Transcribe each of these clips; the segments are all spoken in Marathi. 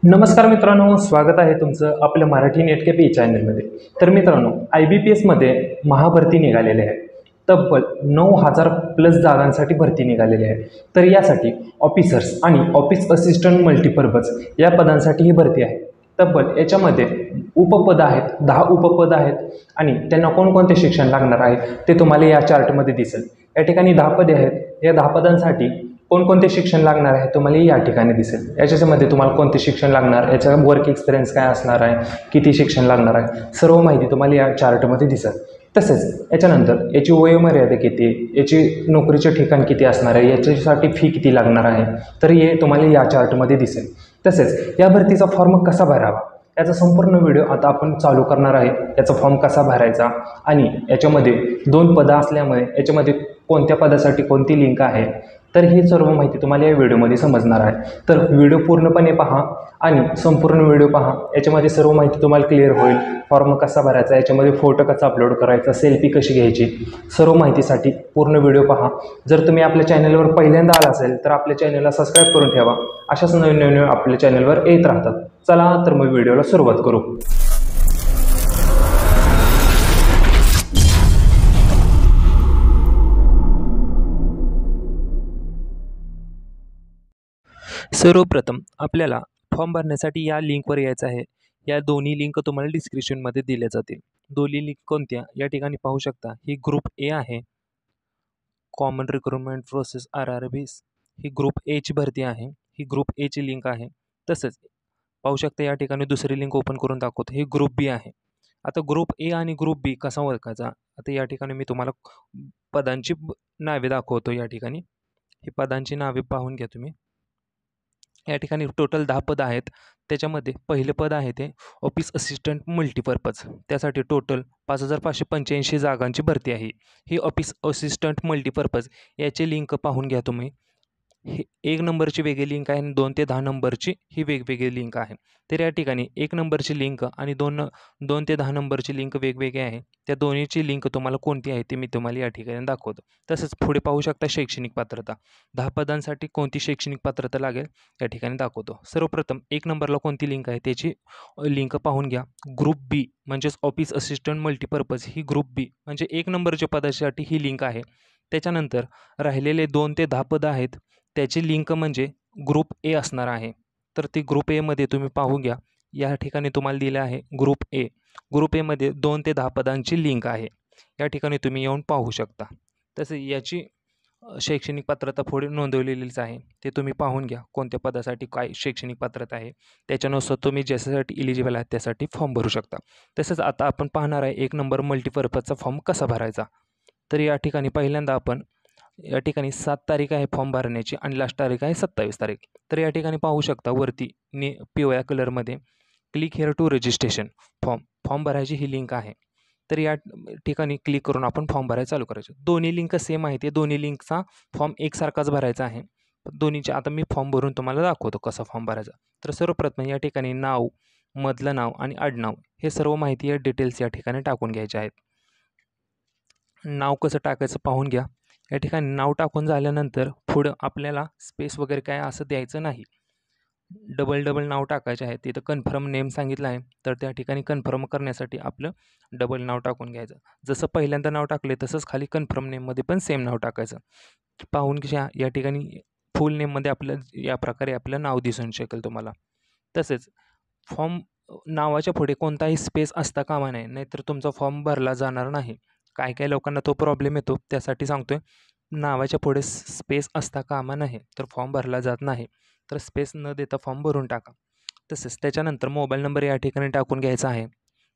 नमस्कार मित्रांनो, स्वागत आहे तुमचं आपल्या मराठी नेट कॅफे चॅनलमध्ये। तर मित्रांनो, IBPS मध्ये महाभरती निघालेली आहे। तब्बल 9,000 प्लस जागांसाठी भरती निघालेली आहे। तर यासाठी ऑफिसर्स आणि ऑफिस असिस्टंट मल्टीपर्पज या पदांसाठी ही भरती आहे। तब्बल याच्यामध्ये उपपद आहेत, 10 उपपद आहेत आणि त्यांना कोणकोणते शिक्षण लागणार आहे ते तुम्हाला या चार्टमध्ये दिसेल। या ठिकाणी 10 पदे आहेत। या 10 पदांसाठी कोणकोणते शिक्षण लागणार आहे तुम्हाला या ठिकाणी दिसेल। याच्यामध्ये तुम्हाला कोणते शिक्षण लागणार, याचा वर्क एक्सपिरियन्स काय असणार आहे, किती शिक्षण लागणार आहे, सर्व माहिती तुम्हाला या चार्टमध्ये दिसेल। तसेच याच्यानंतर याची वयोमर्यादा किती, याची नोकरीचे ठिकाण किती असणार आहे, याच्यासाठी फी किती लागणार आहे, तर हे तुम्हाला या चार्टमध्ये दिसेल। तसेच या भरतीचा फॉर्म कसा भरावा याचा संपूर्ण व्हिडिओ आता आपण चालू करणार आहे। याचा फॉर्म कसा भरायचा आणि याच्यामध्ये 2 पदं असल्यामुळे याच्यामध्ये कोणत्या पदासाठी कोणती लिंक आहे, तर ही सर्व माहिती तुम्हाला या व्हिडिओमध्ये समजणार आहे। तर व्हिडिओ पूर्णपणे पहा आणि संपूर्ण व्हिडिओ पहा, याच्यामध्ये सर्व माहिती तुम्हाला क्लिअर होईल। फॉर्म कसा भरायचा, याच्यामध्ये फोटो कसा अपलोड करायचा, सेल्फी कशी घ्यायची, सर्व माहितीसाठी पूर्ण व्हिडिओ पहा। जर तुम्ही आपल्या चॅनलवर पहिल्यांदा आला असेल तर आपल्या चॅनलला सबस्क्राईब करून ठेवा, अशाच नवीन नवीन आपल्या चॅनलवर येत राहतात। चला तर मग व्हिडिओला सुरुवात करू। सर्वप्रथम आपल्याला फॉर्म भरण्यासाठी या लिंकवर यायचं आहे। या दोन्ही लिंक तुम्हाला डिस्क्रिप्शनमध्ये दिल्या जातील। दोन्ही लिंक कोणत्या या ठिकाणी पाहू शकता। ही ग्रुप ए आहे, common recruitment process RRB। He group A ची भरती आहे, ही ग्रुप ए ची लिंक आहे। तसंच पाहू शकता या ठिकाणी दुसरी लिंक ओपन करून दाखवतो, ही ग्रुप बी आहे। आता ग्रुप ए आणि ग्रुप बी कसा ओळखायचा, आता या ठिकाणी मी तुम्हाला पदांची नावे दाखवतो। या ठिकाणी ही पदांची नावे पाहून घ्या तुम्ही। या ठिकाणी टोटल 10 पद आहेत। त्याच्यामध्ये पहिलं पद आहे ते ऑफिस असिस्टंट मल्टीपर्पज, त्यासाठी टोटल 5,585 जागांची भरती आहे। ही ऑफिस असिस्टंट मल्टीपर्पज याची लिंक पाहून घ्या तुम्ही। ही 1 नंबरची वेगळी लिंक आहे आणि 2 ते 10 नंबरची ही वेगवेगळी लिंक आहे। तर या ठिकाणी 1 नंबरची लिंक आणि 2 ते 10 नंबरची लिंक वेगवेगळी आहे। त्या दोन्हीची लिंक तुम्हाला कोणती आहे ते मी तुम्हाला या ठिकाणी दाखवतो। तसंच पुढे पाहू शकता शैक्षणिक पात्रता, 10 पदांसाठी कोणती शैक्षणिक पात्रता लागेल या ठिकाणी दाखवतो। सर्वप्रथम 1 नंबरला कोणती लिंक आहे त्याची लिंक पाहून घ्या। ग्रुप बी म्हणजेच ऑफिस असिस्टंट मल्टीपर्पज, ही ग्रुप बी म्हणजे 1 नंबरच्या पदासाठी ही लिंक आहे। त्याच्यानंतर राहिलेले 2 ते 10 पदं आहेत, त्याची लिंक म्हणजे ग्रुप ए असणार आहे। तर ती ग्रुप एमध्ये तुम्ही पाहू घ्या। या ठिकाणी तुम्हाला दिलं आहे ग्रुप ए। ग्रुप एमध्ये 2 ते 10 पदांची लिंक आहे। या ठिकाणी तुम्ही येऊन पाहू शकता। तसे याची शैक्षणिक पात्रता पुढे नोंदवलेलीच आहे, ते तुम्ही पाहून घ्या कोणत्या पदासाठी काय शैक्षणिक पात्रता आहे। त्याच्यानुसार तुम्ही ज्याच्यासाठी इलिजिबल आहे त्यासाठी फॉर्म भरू शकता। तसंच आता आपण पाहणार आहे 1 नंबर मल्टीपर्पजचा फॉर्म कसा भरायचा। तर या ठिकाणी पहिल्यांदा आपण या ठिकाणी 7 तारीख आहे फॉर्म भरण्याची आणि लास्ट तारीख आहे 27 तारीख। तर या ठिकाणी पाहू शकता वरती पिवळ्या कलरमध्ये click here to registration form भरायची ही लिंक आहे। तर या ठिकाणी क्लिक करून आपण फॉर्म भरायला चालू करायचं। दोन्ही लिंक सेम आहे, ते दोन्ही लिंकचा फॉर्म एकसारखाच भरायचा आहे। दोन्हीचे आता मी फॉर्म भरून तुम्हाला दाखवतो कसा फॉर्म भरायचा। तर सर्वप्रथम या ठिकाणी नाव, मधलं नाव आणि आडनाव हे सर्व माहिती या डिटेल्स या ठिकाणी टाकून घ्यायचे आहेत। नाव कसं टाकायचं पाहून घ्या। या ठिकाणी नाव टाकून झाल्यानंतर पुढं आपल्याला स्पेस वगैरे काय असं द्यायचं नाही, डबल नाव टाकायचे आहे। तिथं कन्फर्म नेम सांगितलं आहे, तर त्या ठिकाणी कन्फर्म करण्यासाठी आपलं डबल नाव टाकून घ्यायचं। जसं पहिल्यांदा नाव टाकले तसंच खाली कन्फर्म नेममध्ये पण सेम नाव टाकायचं। पाहून घ्या या ठिकाणी फुल नेममध्ये आपलं या प्रकारे आपलं नाव दिसून शकेल तुम्हाला। तसेच फॉर्म नावाच्या पुढे कोणताही स्पेस असता कामा नये, नाहीतर तुमचा फॉर्म भरला जाणार नाही। काही लोकांना तो प्रॉब्लेम येतो, त्यासाठी सांगतोय नावाच्या पुढे स्पेस असता कामा नये, तर फॉर्म भरला जात नाही। तर स्पेस न देता फॉर्म भरून टाका। तसेच त्याच्यानंतर मोबाईल नंबर या ठिकाणी टाकून घ्यायचा आहे।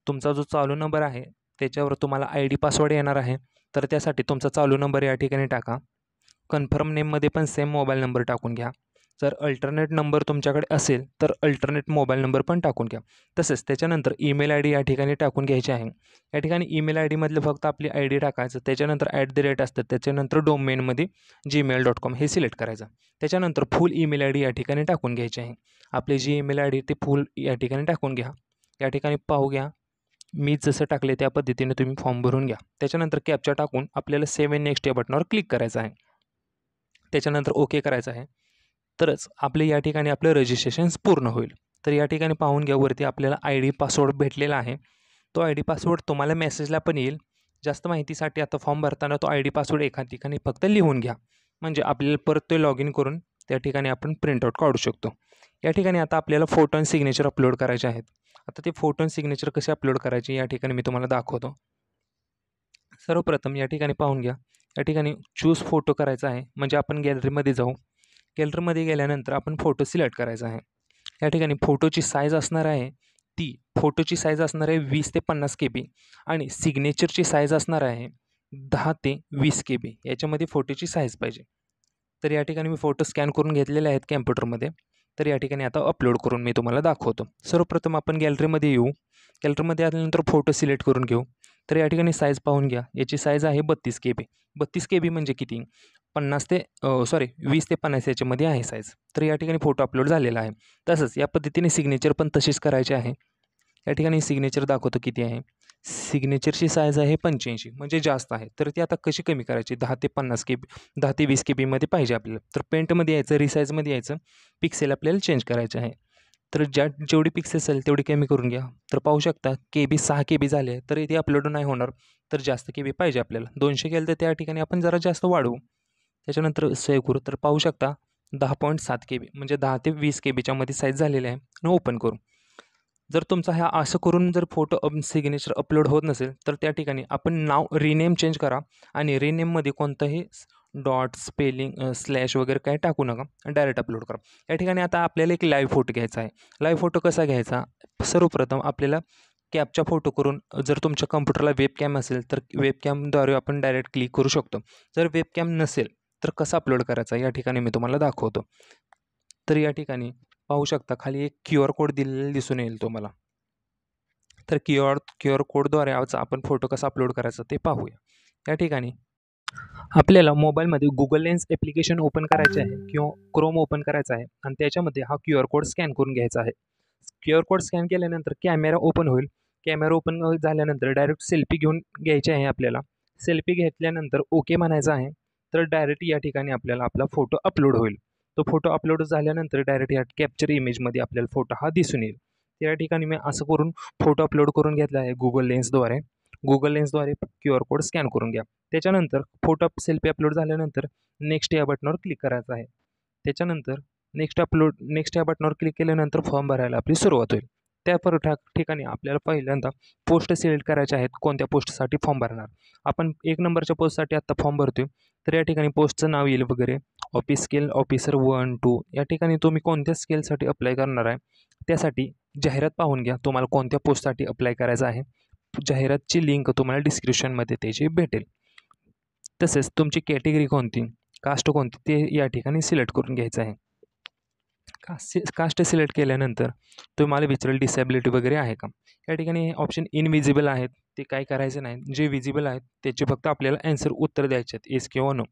तुमचा जो चालू नंबर आहे त्याच्यावर तुम्हाला ID पासवर्ड येणार आहे, तर त्यासाठी तुमचा चालू नंबर या ठिकाणी टाका। कन्फर्म नेममध्ये पण सेम मोबाईल नंबर टाकून घ्या। जर अल्टरनेट नंबर तुमच्याकडे असेल तर अल्टरनेट मोबाईल नंबर पण टाकून घ्या। तसेच त्याच्यानंतर ईमेल ID या ठिकाणी टाकून घ्यायची आहे। या ठिकाणी ईमेल ID मधलं फक्त आपली ID टाकायचं, त्याच्यानंतर @ असतं, त्याच्यानंतर डोमेनमध्ये gmail.com हे सिलेक्ट करायचं। त्याच्यानंतर फुल ईमेल ID या ठिकाणी टाकून घ्यायची आहे। आपली जी ईमेल ID ते फुल या ठिकाणी टाकून घ्या। या ठिकाणी पाहू घ्या, मी जसं टाकले त्या पद्धतीने तुम्ही फॉर्म भरून घ्या। त्याच्यानंतर कॅप्चा टाकून आपल्याला सेव्ह अँड नेक्स्ट या बटनावर क्लिक करायचं आहे। त्याच्यानंतर ओके करायचं आहे, तरच आपले या ठिकाणी आपलं रजिस्ट्रेशन पूर्ण होईल। तर या ठिकाणी पाहून घ्या, वरती आपल्याला ID पासवर्ड भेटलेला आहे. तो ID पासवर्ड तुम्हाला मेसेजला पण येईल. जास्त माहितीसाठी आता फॉर्म भरताना तो ID पासवर्ड एका ठिकाणी फक्त लिहून घ्या. म्हणजे आपल्याला परत ते लॉग इन करून त्या ठिकाणी आपण प्रिंटआउट काढू शकतो. या ठिकाणी आता आपल्याला फोटो आणि सिग्नेचर अपलोड करायचे आहेत. आता ते फोटो आणि सिग्नेचर कसे अपलोड करायचे या ठिकाणी मी तुम्हाला दाखवतो. सर्वप्रथम या ठिकाणी पाहून घ्या, या ठिकाणी चूज फोटो करायचा आहे. म्हणजे आपण गॅलरीमध्ये जाऊ. गॅलरीमध्ये गेल्यानंतर आपण फोटो सिलेक्ट करायचा आहे. या ठिकाणी फोटोची साईज असणार आहे, फोटोची साईज असणार आहे 20 ते 50 KB आणि सिग्नेचरची साईज असणार आहे 10 ते 20 KB. याच्यामध्ये फोटोची साईज पाहिजे. तर या ठिकाणी मी फोटो स्कॅन करून घेतलेले आहेत कॅम्प्युटरमध्ये. तर या ठिकाणी आता अपलोड करून मी तुम्हाला दाखवतो. सर्वप्रथम आपण गॅलरीमध्ये येऊ. गॅलरीमध्ये आल्यानंतर फोटो सिलेक्ट करून घेऊ. तर या ठिकाणी साईज पाहून घ्या. याची साईज आहे 32 KB. 32 KB म्हणजे किती? 20 ते 50 याच्यामध्ये आहे साईज. तर या ठिकाणी फोटो अपलोड झालेला आहे. तसंच या पद्धतीने सिग्नेचर पण तशीच करायची आहे. या ठिकाणी सिग्नेचर दाखवतो किती आहे. सिग्नेचरची साईज आहे 85 म्हणजे जास्त आहे. तर ती आता कशी कमी करायची? 10 ते 50 KB, 10 ते 20 KBमध्ये पाहिजे आपल्याला. तर पेंटमध्ये यायचं, रिसाईजमध्ये यायचं, पिक्सेल आपल्याला चेंज करायचे आहे. तर जेवढी पिक्सेल असेल तेवढी कमी करून घ्या. तर पाहू शकता KB 6 KB झाले. तर इथे अपलोड नाही होणार. तर जास्त KB पाहिजे आपल्याला. 200 केलं तर त्या ठिकाणी आपण जरा जास्त वाढवू. त्याच्यानंतर सेव्ह करू. तर पाहू शकता 10.7 KB म्हणजे 10 ते 20 KBच्या मध्ये साईज झालेली आहे आणि ओपन करू. जर तुमचा हा असं करून जर फोटो सिग्नेचर अपलोड होत नसेल तर त्या ठिकाणी आपण नाव रिनेम चेंज करा आणि रिनेममध्ये कोणतंही डॉट स्पेलिंग स्लॅश वगैरे काय टाकू नका, डायरेक्ट अपलोड करा. या ठिकाणी आता आपल्याला एक लाईव्ह फोटो घ्यायचा आहे. लाईव्ह फोटो कसा घ्यायचा? सर्वप्रथम आपल्याला कॅपचा फोटो करून, जर तुमच्या कम्प्युटरला वेबकॅम असेल तर वेबकॅमद्वारे आपण डायरेक्ट क्लिक करू शकतो. जर वेबकॅम नसेल तर कसं अपलोड करायचा या ठिकाणी मी तुम्हाला दाखवतो. तर या ठिकाणी पाहू शकता खाली एक QR कोड दिलेला दिसून येईल तुम्हाला. तर QR कोडद्वारे आपण फोटो कसा अपलोड करायचा ते पाहूया. या ठिकाणी आपल्याला मोबाईलमध्ये Google लेन्स ॲप्लिकेशन ओपन करायचे आहे किंवा क्रोम ओपन करायचा आहे आणि त्याच्यामध्ये हा QR कोड स्कॅन करून घ्यायचा आहे. QR कोड स्कॅन केल्यानंतर कॅमेरा ओपन होईल. कॅमेरा ओपन झाल्यानंतर डायरेक्ट सेल्फी घेऊन घ्यायची आहे आपल्याला. सेल्फी घेतल्यानंतर ओके म्हणायचं आहे. तर डायरेक्ट या ठिकाणी आपल्याला आपला फोटो अपलोड होईल. तो फोटो अपलोड झाल्यानंतर डायरेक्ट या कॅप्चर इमेजमध्ये आपल्याला फोटो हा दिसून येईल. त्या ठिकाणी मी असं करून फोटो अपलोड करून घेतला आहे Google लेन्सद्वारे. Google लेन्सद्वारे QR code scan करून घ्या. त्याच्यानंतर फोटो सेल्फी अपलोड झाल्यानंतर नेक्स्ट या बटनावर क्लिक करायचं आहे. त्याच्यानंतर नेक्स्ट या बटनावर क्लिक केल्यानंतर फॉर्म भरायला आपली सुरुवात होईल. त्या ठिकाणी आपल्याला पहिल्यांदा पोस्ट सिलेक्ट करायच्या आहेत. कोणत्या पोस्टसाठी फॉर्म भरणार? आपण 1 नंबरच्या पोस्टसाठी आत्ता फॉर्म भरतोय. तर या ठिकाणी पोस्टचं नाव येईल वगैरे. ऑफिस स्केल ऑफिसर 1, 2 या ठिकाणी तुम्ही कोणत्या स्केलसाठी अप्लाय करणार आहे त्यासाठी जाहिरात पाहून घ्या. तुम्हाला कोणत्या पोस्टसाठी अप्लाय करायचं आहे. जाहिरातची लिंक तुम्हाला डिस्क्रिप्शनमध्ये त्याची भेटेल. तसेच तुमची कॅटेगरी कोणती, कास्ट कोणती ते या ठिकाणी सिलेक्ट करून घ्यायचं आहे. कास्ट सिलेक्ट केल्यानंतर तुम्हाला विचारेल डिसेबिलिटी वगैरे आहे का. या ठिकाणी हे ऑप्शन इनविजिबल आहेत, ते काय करायचं नाही. जे विजिबल आहेत त्याचे फक्त आपल्याला उत्तर द्यायचे आहेत, येस किंवा नो.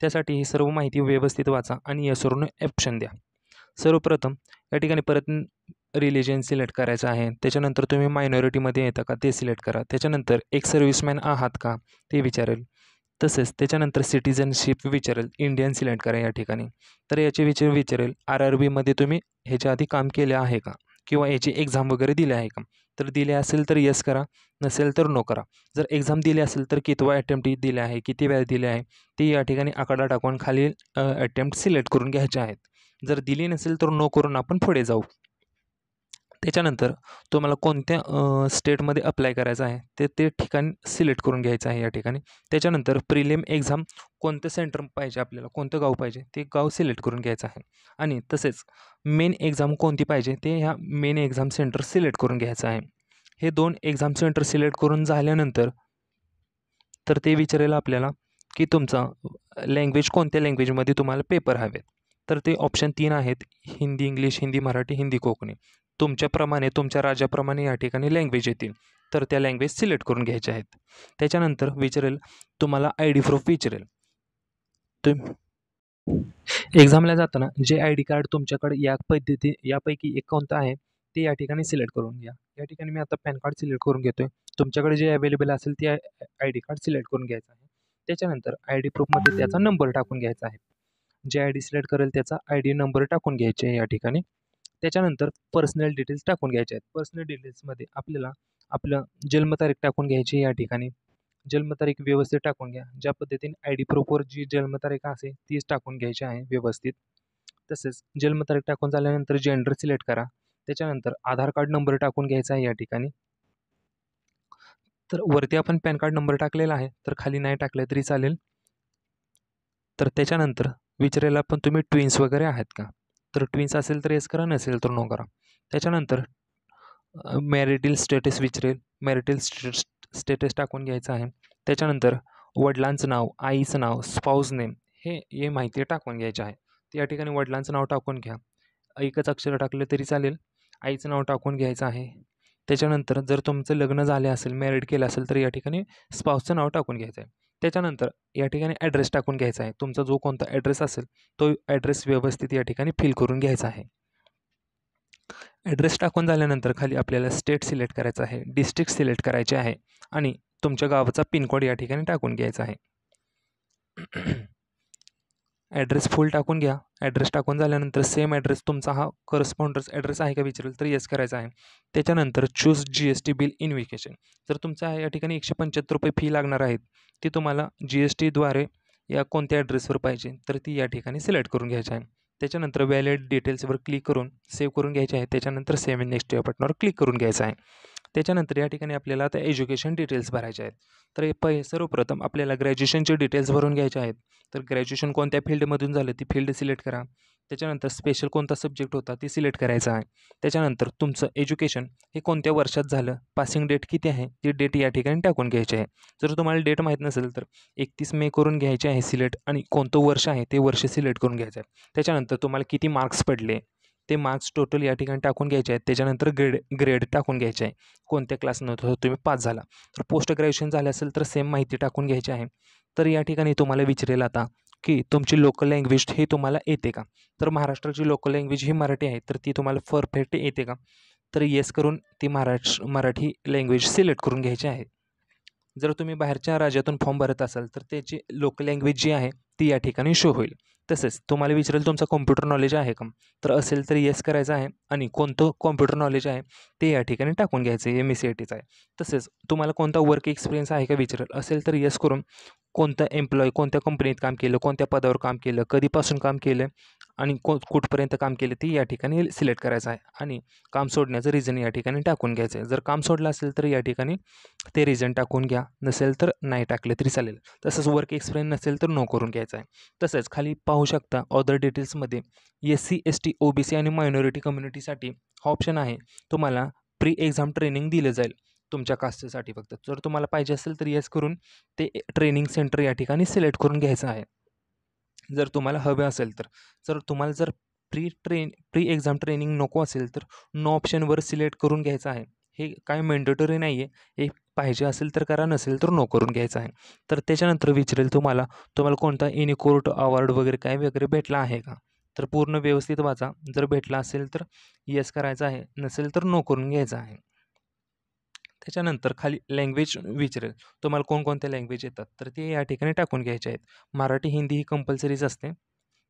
त्यासाठी ही सर्व माहिती व्यवस्थित वाचा आणि येस और नो ऑप्शन द्या. सर्वप्रथम या ठिकाणी परत रिलिजन सिलेक्ट करायचं आहे. त्याच्यानंतर तुम्ही मायनॉरिटीमध्ये येता का ते सिलेक्ट करा. त्याच्यानंतर एक सर्व्हिसमॅन आहात का ते विचारेल. तसेच त्याच्यानंतर सिटिझनशिप विचारेल. इंडियन सिलेक्ट करा या ठिकाणी. तर याचे विचारेल RRBमध्ये तुम्ही ह्याच्या आधी काम केले आहे का किंवा याची एक्झाम वगैरे दिली आहे का. तर दिले असेल तर येस करा, नसेल तर नो करा. जर एक्झाम दिली असेल तर कितवा अटेम्प्ट दिले आहे, किती वेळा दिले आहे ते या ठिकाणी आकडा टाकून खाली अटेम्प्ट सिलेक्ट करून घ्यायचे आहेत. जर दिली नसेल तर नो करून आपण पुढे जाऊ. त्याच्यानंतर तुम्हाला कोणत्या स्टेटमध्ये अप्लाय करायचं आहे ते ठिकाण सिलेक्ट करून घ्यायचं आहे या ठिकाणी. त्याच्यानंतर प्रिलिम एक्झाम कोणतं सेंटर पाहिजे आपल्याला, कोणतं गाव पाहिजे ते गाव सिलेक्ट करून घ्यायचं आहे. आणि तसेच मेन एक्झाम कोणती पाहिजे ते ह्या मेन एक्झाम सेंटर सिलेक्ट करून घ्यायचं आहे. हे 2 एक्झाम सेंटर सिलेक्ट करून झाल्यानंतर तर ते विचारेल आपल्याला की तुमचा लँग्वेज कोणत्या लँग्वेजमध्ये तुम्हाला पेपर हवेत. तर ते ऑप्शन 3 आहेत, हिंदी इंग्लिश, हिंदी मराठी, हिंदी कोकणी. तुमच्याप्रमाणे तुमच्या राज्याप्रमाणे या ठिकाणी लँग्वेज येतील. तर त्या लँग्वेज सिलेक्ट करून घ्यायच्या आहेत. त्याच्यानंतर विचारेल तुम्हाला ID प्रूफ विचारेल. एक्झामला जाताना जे ID कार्ड तुमच्याकडे यापैकी एक कोणतं आहे ते या ठिकाणी सिलेक्ट करून घ्या. या ठिकाणी मी आता पॅन कार्ड सिलेक्ट करून घेतोय. तुमच्याकडे जे अवेलेबल असेल ते ID कार्ड सिलेक्ट करून घ्यायचं आहे. त्याच्यानंतर ID प्रूफमध्ये त्याचा नंबर टाकून घ्यायचा आहे. जे ID सिलेक्ट करेल त्याचा ID नंबर टाकून घ्यायचे आहे या ठिकाणी. त्याच्यानंतर पर्सनल डिटेल्स टाकून घ्यायचे आहेत. पर्सनल डिटेल्समध्ये आपल्याला आपलं जन्मतारीख टाकून घ्यायची या ठिकाणी. जन्मतारीख व्यवस्थित टाकून घ्या. ज्या पद्धतीने आय डी प्रूफवर जी जन्मतारीख असेल तीच टाकून घ्यायची आहे व्यवस्थित. तसेच जन्मतारीख टाकून झाल्यानंतर जेंडर सिलेक्ट करा. त्याच्यानंतर आधार कार्ड नंबर टाकून घ्यायचा आहे या ठिकाणी. तर वरती आपण पॅन कार्ड नंबर टाकलेला आहे, तर खाली नाही टाकलं तरी चालेल. तर त्याच्यानंतर विचारायला पण तुम्ही ट्विन्स वगैरे आहेत का, तर ट्विन्स असेल तर येस करा, नसेल तर नो करा. त्याच्यानंतर मॅरिटल स्टेटस विचारेल, मॅरिटल स्टेटस टाकून घ्यायचं आहे. त्याच्यानंतर वडिलांचं नाव, आईचं नाव, स्पाऊस नेम हे माहिती टाकून घ्यायची आहे. या ठिकाणी वडिलांचं नाव टाकून घ्या, एकच अक्षर टाकलं तरी चालेल. आईचं नाव टाकून घ्यायचं आहे. त्याच्यानंतर जर तुमचं लग्न झाले असेल, मॅरिड केलं असेल तर या ठिकाणी स्पाऊसचं नाव टाकून घ्यायचं आहे. त्याच्यानंतर या ठिकाणी ॲड्रेस टाकून घ्यायचा आहे. तुमचा जो कोणता ॲड्रेस असेल तो ॲड्रेस व्यवस्थित या ठिकाणी फिल करून घ्यायचा आहे. ॲड्रेस टाकून झाल्यानंतर खाली आपल्याला स्टेट सिलेक्ट करायचं आहे, डिस्ट्रिक्ट सिलेक्ट करायचे आहे आणि तुमच्या गावाचा पिनकोड या ठिकाणी टाकून घ्यायचा आहे. ॲड्रेस फुल टाकून घ्या. ॲड्रेस टाकून झाल्यानंतर सेम ॲड्रेस तुमचा हा करस्पॉन्डन्स ॲड्रेस आहे का विचारेल, तर येस करायचा आहे. त्याच्यानंतर choose GST bill in vacation. जर तुमचा या ठिकाणी ₹175 फी लागणार आहेत, ती तुम्हाला GSTद्वारे या कोणत्या ॲड्रेसवर पाहिजे तर ती या ठिकाणी सिलेक्ट करून घ्यायची आहे. त्याच्यानंतर व्हॅलिड डिटेल्सवर क्लिक करून सेव्ह करून घ्यायचे आहे. त्याच्यानंतर सेव्ह इन नेक्स्ट या बटनावर क्लिक करून घ्यायचं आहे. त्याच्यानंतर या ठिकाणी आपल्याला आता एज्युकेशन डिटेल्स भरायचे आहेत. तर सर्वप्रथम आपल्याला ग्रॅज्युएशनचे डिटेल्स भरून घ्यायचे आहेत. तर ग्रॅज्युएशन कोणत्या फील्डमधून झालं ती फील्ड सिलेक्ट करा. त्याच्यानंतर स्पेशल कोणता सब्जेक्ट होता ती सिलेक्ट करायचा आहे. त्याच्यानंतर तुमचं एज्युकेशन हे कोणत्या वर्षात झालं, पासिंग डेट किती आहे ती डेट या ठिकाणी टाकून घ्यायची आहे. जर तुम्हाला डेट माहीत नसेल तर 31 मे करून घ्यायचे आहे सिलेक्ट आणि कोणतं वर्ष आहे ते वर्ष सिलेक्ट करून घ्यायचं आहे. त्याच्यानंतर तुम्हाला किती मार्क्स पडले ते मार्क्स टोटल या ठिकाणी टाकून घ्यायचे आहेत. त्याच्यानंतर ग्रेड टाकून घ्यायचे आहे. कोणत्या क्लासनंतर तुम्ही पास झाला, तर पोस्ट ग्रॅज्युएशन झालं असेल तर सेम माहिती टाकून घ्यायची आहे. तर या ठिकाणी तुम्हाला विचारेल आता की तुमची लोकल लँग्वेज ही तुम्हाला येते का, तर महाराष्ट्राची लोकल लँग्वेज ही मराठी आहे, तर ती तुम्हाला परफेक्ट येते का, तर येस करून ती मराठी लँग्वेज सिलेक्ट करून घ्यायची आहे. जर तुम्ही बाहेरच्या राज्यातून फॉर्म भरत असाल तर त्याची लोकल लँग्वेज जी आहे ती या ठिकाणी शो होईल. तसेच तुम्हाला विचारेल तुमचा कॉम्प्युटर नॉलेज आहे का, तर असेल तर येस करायचं आहे आणि कोणतं कॉम्प्युटर नॉलेज आहे ते या ठिकाणी टाकून घ्यायचं आहे, MSc आहे. तसेच तुम्हाला कोणता वर्क एक्सपिरियन्स आहे का विचारेल, असेल तर येस करून कोणतं एम्प्लॉय कोणत्या कंपनीत काम केलं, कोणत्या पदावर काम केलं, कधीपासून काम केलं आणि कुठपर्यंत काम केलं ते या ठिकाणी सिलेक्ट करायचं आहे आणि काम सोडण्याचं रिझन या ठिकाणी टाकून घ्यायचं आहे. जर काम सोडलं असेल तर या ठिकाणी ते रिझन टाकून घ्या, नसेल तर नाही टाकले तरी चालेल. तसंच वर्क एक्सपिरियन्स नसेल तर नो करून घ्यायचा आहे. तसंच खाली पाहू शकता अदर डिटेल्समध्ये SC ST OBC आणि मायनॉरिटी कम्युनिटीसाठी हा ऑप्शन आहे. तुम्हाला प्री एक्झाम ट्रेनिंग दिलं जाईल तुमच्या कास्टसाठी फक्त. जर तुम्हाला पाहिजे असेल तर येस करून ते ट्रेनिंग सेंटर या ठिकाणी सिलेक्ट करून घ्यायचं आहे जर तुम्हाला हवे असेल तर. जर प्री एक्झाम ट्रेनिंग नको असेल तर नो ऑप्शनवर सिलेक्ट करून घ्यायचं आहे. हे काय मॅन्डेटरी नाही आहे, हे पाहिजे असेल तर करा, नसेल तर नो करून घ्यायचं आहे. तर त्याच्यानंतर विचारेल तुम्हाला कोणता एनी कोर्ट अवॉर्ड वगैरे काय वगैरे भेटला आहे का, तर पूर्ण व्यवस्थित वाचा. जर भेटला असेल तर येस करायचं आहे, नसेल तर नो करून घ्यायचं आहे. त्याच्यानंतर खाली लँग्वेज विचारेल तुम्हाला कोणकोणत्या लँग्वेज येतात, तर ते या ठिकाणी टाकून घ्यायचे आहेत. मराठी हिंदी ही कंपल्सरीच असते.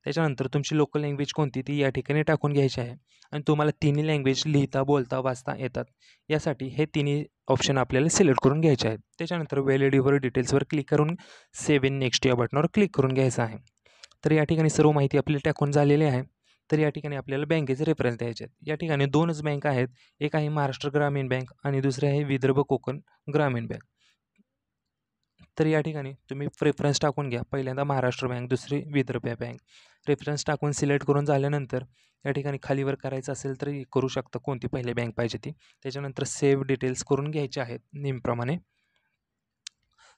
त्याच्यानंतर तुमची लोकल लँग्वेज कोणती ती या ठिकाणी टाकून घ्यायची आहे आणि तुम्हाला तिन्ही लँग्वेज लिहिता बोलता वाचता येतात यासाठी हे तिन्ही ऑप्शन आपल्याला सिलेक्ट करून घ्यायचे आहेत. त्याच्यानंतर व्हॅलिडीवर डिटेल्सवर क्लिक करून सेव्ह इन नेक्स्ट या बटनावर क्लिक करून घ्यायचं आहे. तर या ठिकाणी सर्व माहिती आपली टाकून झालेली आहे. तर या ठिकाणी आपल्याला बँकेचे रेफरन्स द्यायचे आहेत. या ठिकाणी 2च बँक आहेत, एक आहे महाराष्ट्र ग्रामीण बँक आणि दुसरी आहे विदर्भ कोकण ग्रामीण बँक. तर या ठिकाणी तुम्ही प्रेफरन्स टाकून घ्या. पहिल्यांदा महाराष्ट्र बँक, दुसरी विदर्भ बँक. रेफरन्स टाकून सिलेक्ट करून झाल्यानंतर या ठिकाणी खालीवर करायचं असेल तरी करू शकता, कोणती पहिली बँक पाहिजे ती. त्याच्यानंतर सेव्ह डिटेल्स करून घ्यायचे आहेत नेहमीप्रमाणे.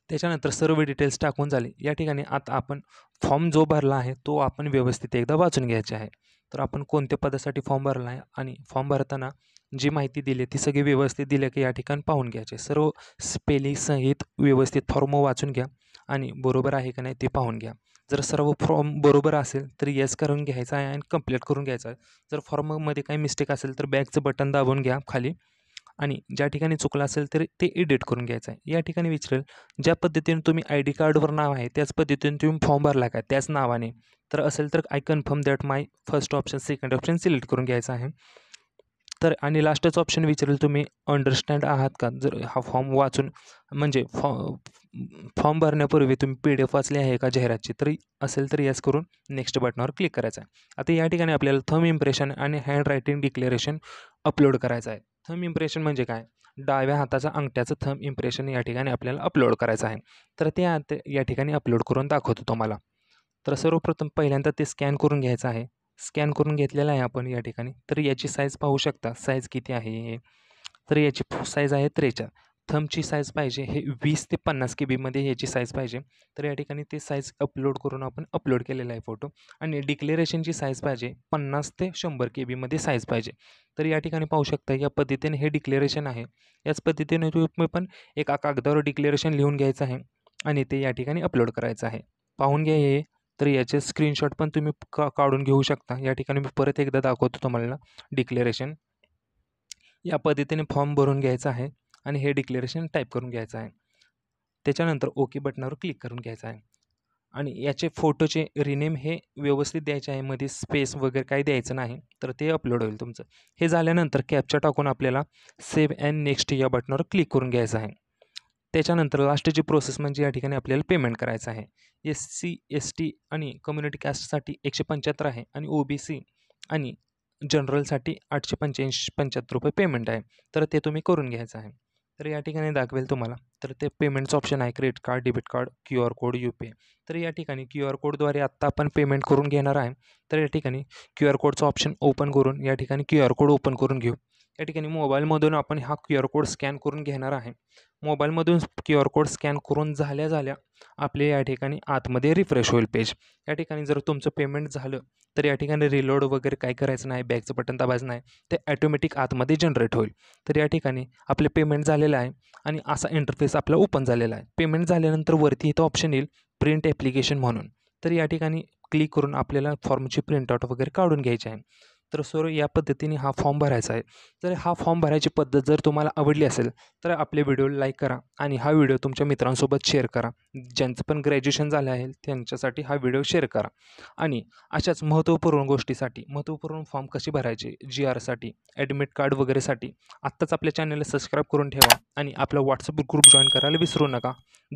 त्याच्यानंतर सर्व डिटेल्स टाकून झाले. या ठिकाणी आता आपण फॉर्म जो भरला आहे तो आपण व्यवस्थित एकदा वाचून घ्यायचे आहे. तर आपण कोणत्या पदासाठी फॉर्म भरला आहे आणि फॉर्म भरताना जी माहिती दिली ती सगळी व्यवस्थित दिली की या ठिकाणी पाहून घ्यायचे. सर्व स्पेलिंगसहित व्यवस्थित फॉर्म वाचून घ्या आणि बरोबर आहे का नाही ते पाहून घ्या. जर सर्व फॉर्म बरोबर असेल तर येस करून घ्यायचा आहे आणि कंप्लीट करून घ्यायचा आहे. जर फॉर्ममध्ये काही मिस्टेक असेल तर बॅकचं बटन दाबून घ्या खाली आणि ज्या ठिकाणी चुकलं असेल तर ते एडिट करून घ्यायचं आहे. या ठिकाणी विचारेल ज्या पद्धतीने तुम्ही ID कार्डवर नाव आहे त्याच पद्धतीने तुम्ही फॉर्म भरला का त्याच नावाने, तर असेल तर I confirm that my first option second option select करून घ्यायचं आहे. तर आणि लास्टच ऑप्शन विचारेल तुम्ही अंडरस्टँड आहात का. जर हा फॉर्म वाचून म्हणजे फॉर्म भरण्यापूर्वी तुम्ही PDF वाचली आहे का जाहिरातची, तरी असेल तर येस करून नेक्स्ट बटनावर क्लिक करायचं आहे. आता या ठिकाणी आपल्याला थंब इम्प्रेशन आणि हँड रायटिंग डिक्लेरेशन अपलोड करायचं आहे. थंब इम्प्रेशन म्हणजे काय, डाव्या हाताचा अंगठ्याचं थंब इम्प्रेशन या ठिकाणी आपल्याला अपलोड करायचं आहे. तर ते या ठिकाणी अपलोड करून दाखवतो तुम्हाला. तर सर्वप्रथम पहिल्यांदा ते स्कॅन करून घ्यायचं आहे. स्कॅन करून घेतलेला आहे आपण या ठिकाणी. तर याची साईज पाहू शकता, साईज किती आहे हे. तर याची साईज आहे 43. थंबची साईज पाहिजे हे 20 ते 50 KB याची साईज पाहिजे. तर या ठिकाणी ते साईज अपलोड करून आपण अपलोड केलेला आहे फोटो. आणि डिक्लेरेशनची साईज पाहिजे 50 ते 100 KB साईज पाहिजे. तर या ठिकाणी पाहू शकता या पद्धतीने हे डिक्लेरेशन आहे. याच पद्धतीने तुम्ही पण एका कागदावर डिक्लेरेशन लिहून घ्यायचं आहे आणि ते या ठिकाणी अपलोड करायचं आहे. पाहून घ्या हे. तर याचे स्क्रीनशॉट पण तुम्ही काढून घेऊ शकता. या ठिकाणी मी परत एकदा दाखवतो तुम्हाला डिक्लेरेशन. या पद्धतीने फॉर्म भरून घ्यायचा आहे आणि हे डिक्लेरेशन टाईप करून घ्यायचं आहे. त्याच्यानंतर ओके बटनावर क्लिक करून घ्यायचं आहे. आणि याचे फोटोचे रिनेम हे व्यवस्थित द्यायचे आहे, मध्ये स्पेस वगैरे काही द्यायचं नाही, तर ते अपलोड होईल तुमचं. हे झाल्यानंतर कॅप्चा टाकून आपल्याला सेव्ह अँड नेक्स्ट या बटनावर क्लिक करून घ्यायचं आहे. त्याच्यानंतर लास्टची प्रोसेस म्हणजे या ठिकाणी आपल्याला पेमेंट करायचं आहे. SC ST आणि कम्युनिटी कास्टसाठी 175 आहे आणि OBC आणि जनरलसाठी 885-75 रुपये पेमेंट आहे. तर ते तुम्ही करून घ्यायचं आहे. तर या ठिकाणी दाखवेल तुम्हाला. तर ते पेमेंटचं ऑप्शन आहे credit card, debit card, QR code, UPI. तर या ठिकाणी QR कोडद्वारे आत्ता आपण पेमेंट करून घेणार आहे. तर या ठिकाणी QR कोडचं ऑप्शन ओपन करून या ठिकाणी QR कोड ओपन करून घेऊ. या ठिकाणी मोबाईलमधून आपण हा QR कोड स्कॅन करून घेणार आहे. मोबाईलमधून QR कोड स्कॅन करून झाल्या आपले या ठिकाणी आतमध्ये रिफ्रेश होईल पेज. या ठिकाणी जर तुमचं पेमेंट झालं तर या ठिकाणी रिलोड वगैरे काही करायचं नाही, बॅकचं बटन दाबायचं नाही, ते ॲटोमॅटिक आतमध्ये जनरेट होईल. तर या ठिकाणी आपले पेमेंट झालेलं आहे आणि असा इंटरफेस आपला ओपन झालेला आहे. पेमेंट झाल्यानंतर वरती इथं ऑप्शन येईल प्रिंट ॲप्लिकेशन म्हणून. तर या ठिकाणी क्लिक करून आपल्याला फॉर्मची प्रिंटआउट वगैरे काढून घ्यायची आहे. तर सर या पद्धतीने हा फॉर्म भरायचा आहे. तर हा फॉर्म भरायची पद्धत जर तुम्हाला आवडली असेल तर आपल्या व्हिडिओला लाईक करा आणि हा व्हिडिओ तुमच्या मित्रांसोबत शेअर करा. ज्यांचं पण ग्रॅज्युएशन झालं आहे त्यांच्यासाठी हा व्हिडिओ शेअर करा. आणि अशाच महत्त्वपूर्ण गोष्टीसाठी, महत्त्वपूर्ण फॉर्म कशी भरायचे GRसाठी, ॲडमिट कार्ड वगैरेसाठी आत्ताच आपल्या चॅनलला सबस्क्राईब करून ठेवा आणि आपला WhatsApp ग्रुप जॉईन करायला विसरू नका.